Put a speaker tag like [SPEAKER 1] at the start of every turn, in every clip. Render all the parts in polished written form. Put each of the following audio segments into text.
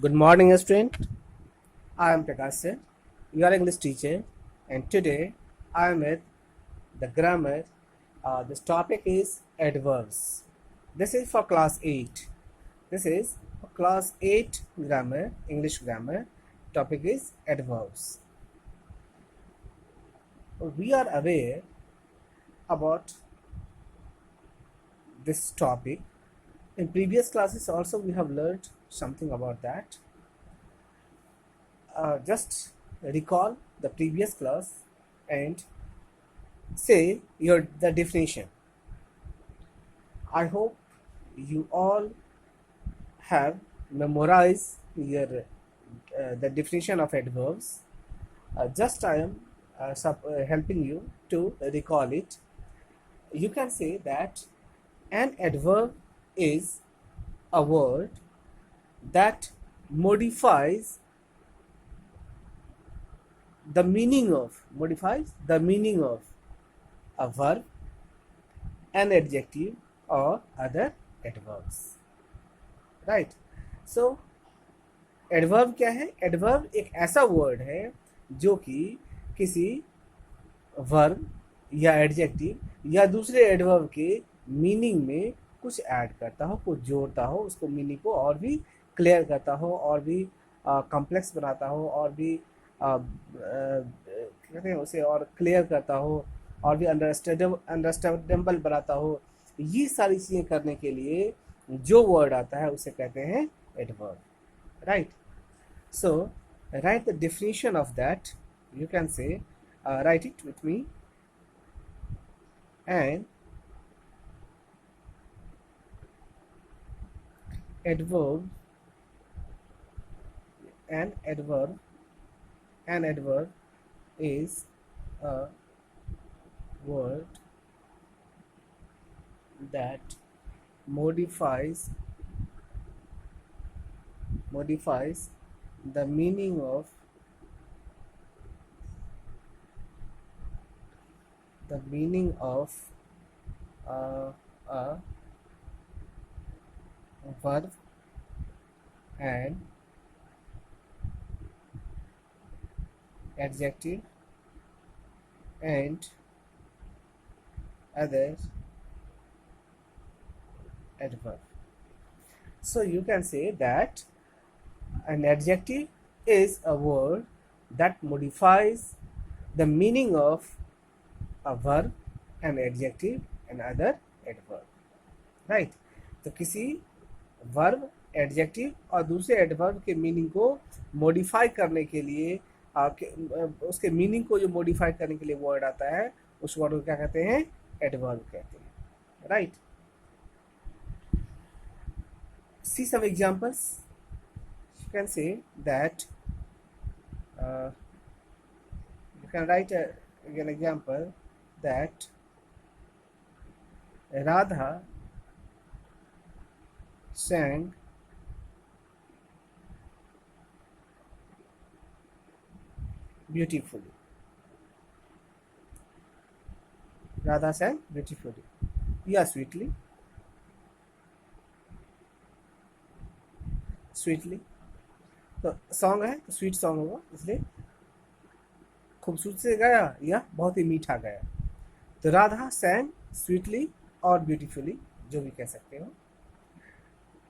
[SPEAKER 1] Good morning, student. I am Prakash sir, your English teacher, and today I am with the grammar. This topic is adverbs. This is for class 8. This is for class 8 grammar, English grammar. Topic is adverbs. We are aware about this topic. In previous classes also we have learned something about that. Just recall the previous class and say the definition. I hope you all have memorized the definition of adverbs. Just I am helping you to recall it. You can say that an adverb is a word that modifies the meaning of a verb, an adjective or other adverbs, right? So adverb क्या है? Adverb एक ऐसा word है जो कि किसी verb या adjective या दूसरे एडवर्ब के मीनिंग में कुछ ऐड करता हो, कुछ जोड़ता हो, उसको मीनिंग को और भी क्लियर करता हो, और भी कॉम्प्लेक्स बनाता हो, और भी कहते हैं उसे और क्लियर करता हो, और भी अंडरस्टैंडेबल बनाता हो। ये सारी चीज़ें करने के लिए जो वर्ड आता है उसे कहते हैं adverb, right? So write the definition of that. You can say, write it with me. And adverb is a word that modifies the meaning of a verb and adjective and other adverb. So you can say that an adjective is a word that modifies the meaning of a verb, an adjective and other adverb, right? तो किसी verb, adjective और दूसरे adverb के meaning को modify करने के लिए उसके मीनिंग को जो मॉडिफाई करने के लिए वर्ड आता है, उस वर्ड को क्या कहते हैं? एडवर्ब कहते हैं, right? See some examples. You can say that you can write an example that Radha sang beautifully. Radha sang beautifully. Yeah, sweetly. तो सॉन्ग है तो स्वीट सॉन्ग होगा, इसलिए खूबसूरती से गाया या बहुत ही मीठा गाया। तो राधा सैंग स्वीटली और ब्यूटीफुली, जो भी कह सकते हो,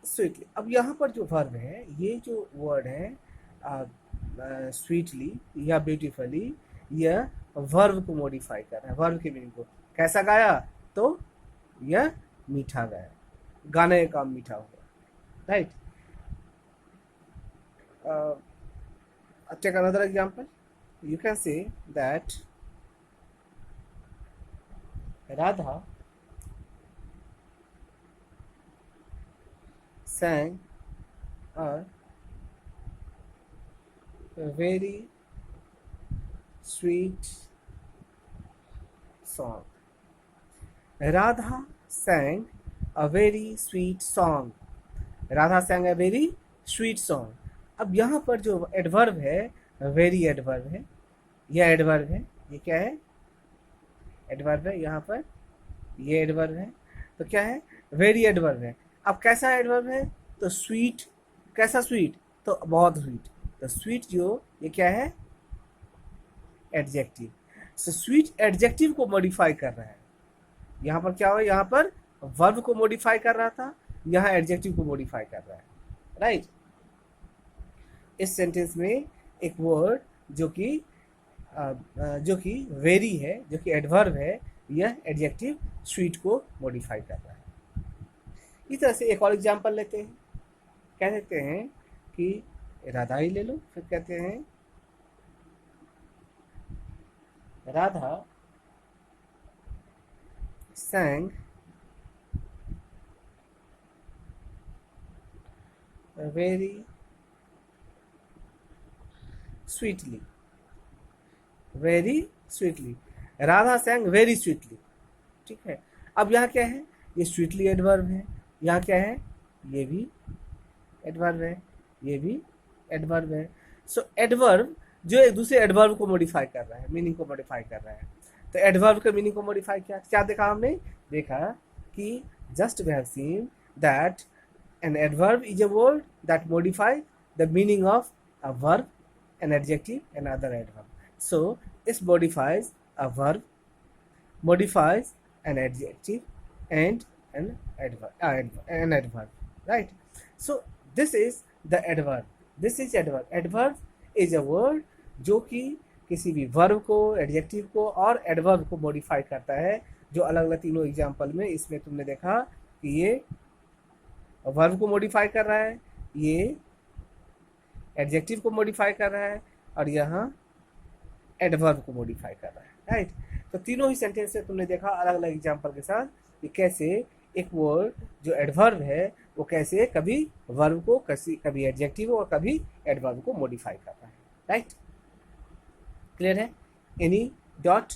[SPEAKER 1] स्वीटली। अब यहाँ पर जो वर्ब है, ये जो वर्ड है स्वीटली या ब्यूटीफुली, यह वर्ब को मॉडिफाई कर रहा है, वर्ब के मीनिंग को। कैसा गाया? तो यह मीठा गाया, गाने का काम मीठा हुआ, right? Take another example. You can say that Radha sang a very sweet song. Radha sang a very sweet song. Radha sang a very sweet song. अब यहाँ पर जो एडवर्ब है वेरी एडवर्ब है, यह एडवर्ब है, ये क्या है? एडवर्ब है। यहाँ पर ये एडवर्ब है, तो क्या है? वेरी एडवर्ब है। अब कैसा एडवर्ब है? तो स्वीट। कैसा स्वीट? तो बहुत स्वीट, तो स्वीट जो ये क्या है, एडजेक्टिव। सो स्वीट एडजेक्टिव को मॉडिफाई कर रहा है। यहाँ पर क्या हुआ, यहाँ पर वर्ब को मॉडिफाई कर रहा था, यहाँ एडजेक्टिव को मॉडिफाई कर रहा है, राइट। इस सेंटेंस में एक वर्ड जो कि वेरी है, जो कि एडवर्ब है, यह एडजेक्टिव स्वीट को मॉडिफाई कर रहा है। इस तरह से एक और एग्जांपल लेते हैं। कह सकते हैं कि राधा ही ले लो, फिर कहते हैं Radha sang very sweetly, very sweetly, Radha sang very sweetly। ठीक है, अब यहाँ क्या है, ये स्वीटली एडवर्ब है, यहाँ क्या है, ये भी एडवर्ब है, ये भी एडवर्ब है। सो एडवर्ब जो एक दूसरे एडवर्ब को मॉडिफाई कर रहा है, मीनिंग को मॉडिफाई कर रहा है। तो एडवर्ब के मीनिंग को मॉडिफाई किया, क्या देखा हमने, देखा कि just we have seen that an adverb is a word that modifies the meaning of a verb, an adjective, and other adverb. So it modifies a verb, modifies an adjective, and an adverb, right? So this is the adverb. This is adverb. Adverb is a word जो कि किसी भी verb को, adjective को और adverb को modify करता है, जो अलग अलग तीनों एग्जाम्पल में इसमें तुमने देखा कि ये वर्ब को मॉडिफाई कर रहा है, ये एडजेक्टिव को मॉडिफाई कर रहा है, और यहाँ एडवर्ब को मॉडिफाई कर रहा है, राइट। तो तीनों ही सेंटेंस से तुमने देखा अलग अलग एग्जांपल के साथ कि कैसे एक वर्ड जो एडवर्ब है वो कैसे कभी वर्ब को, कभी एडजेक्टिव और कभी एडवर्ब को मॉडिफाई कर रहा है, राइट। क्लियर है? Any dot?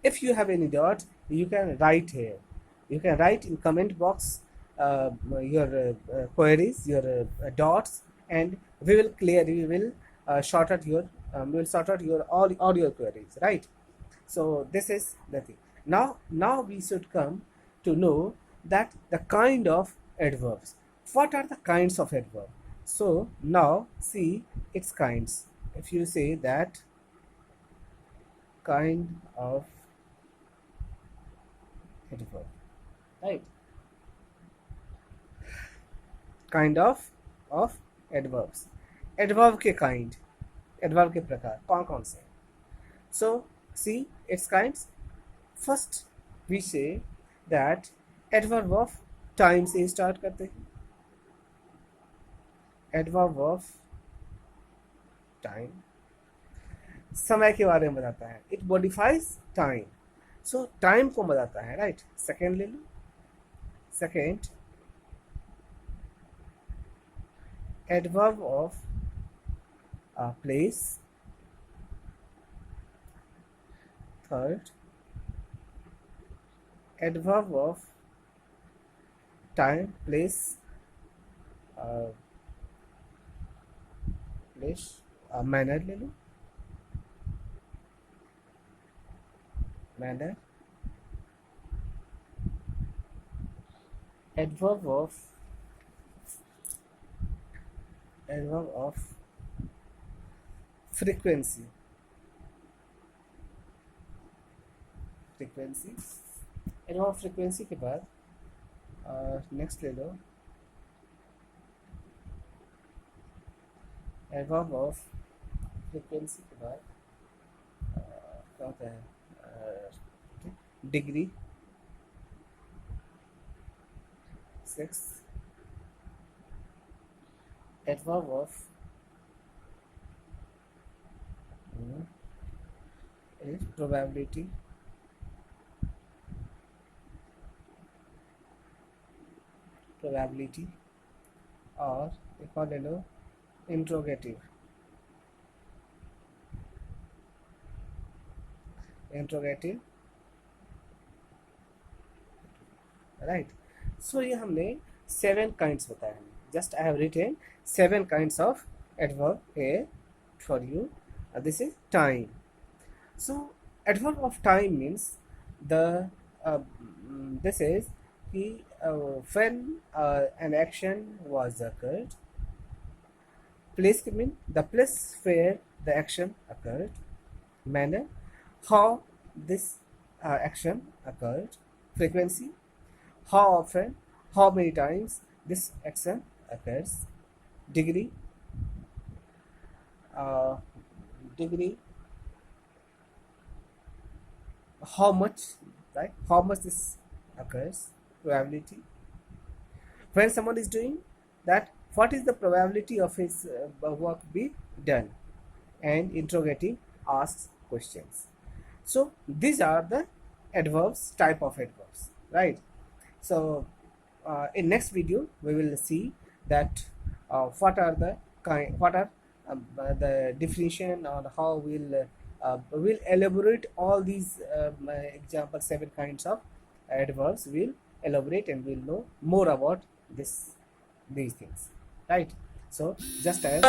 [SPEAKER 1] If you have any dot you can write here, you can write in comment box your queries, your dots, and we will sort out your all your queries, right? So this is the thing. Now we should come to know that the kind of adverbs. What are the kinds of adverb? So now see its kinds. If you say that kind of adverb, right? Kind of adverbs. Adverb के kind, adverb के प्रकार कौन कौन से? So see its kinds. First we say that adverb of time से start करते हैं. Adverb of time समय के बारे में बताता है. It modifies time. So time को बताता है, right? Second ले लो. Second, adverb of place. Third, adverb of time, place, manner ले लो. Manner. Adverb of frequency. Adverb of frequency के बाद नेक्स्ट ले लो adverb of frequency के बाद क्या होता है, डिग्री. 6, adverb of probability. और एक और ले लो इंट्रोगेटिव. राइट. सो ये हमने 7 काइंड्स बताए हैं. Just I have written 7 kinds of adverb here for you. This is time. So adverb of time means this is when an action was occurred Place mean the place where the action occurred. Manner, how this action occurred. Frequency, how often, how many times this action occurs. Degree, uh, degree, how much, right? How much this occurs. Probability, when someone is doing that, what is the probability of his work be done? And interrogative asks questions. So these are the adverbs, type of adverbs, right? So in next video we will see that what are the kind, what are the definition, or how we'll elaborate all these example 7 kinds of adverbs. We'll elaborate and we'll know more about these things, right? So just as